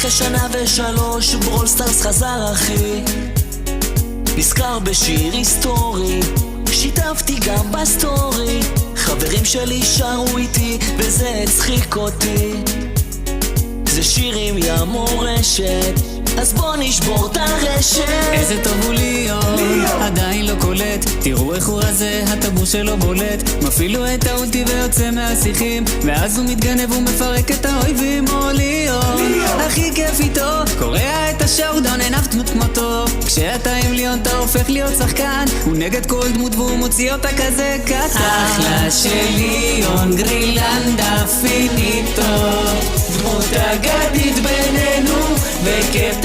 אחרי שנה ושלוש ברול סטארס חזר אחי, נזכר בשיר היסטורי, שיתפתי גם בסטורי, חברים שלי שרו איתי וזה הצחיק אותי. זה שיר עם ים מורשת, אז בוא נשבור את הרשת. איזה טוב הוא ליאון, עדיין לא קולט, תראו איך הוא רזה, הטבור שלו בולט, מפעיל לו את האולטי ויוצא מהשיחים, ואז הוא מתגנב ומפרק את האויבים. או ליאון, הכי כיף איתו, קורע את השאודאון, אין אף דמות כמותו. כשאתה עם ליאון אתה הופך להיות שחקן, הוא נגד כל דמות והוא מוציא אותה כזה קטן. אחלה של ליאון, גרילנדה פיניטו, דמות אגדית בינינו, וכיף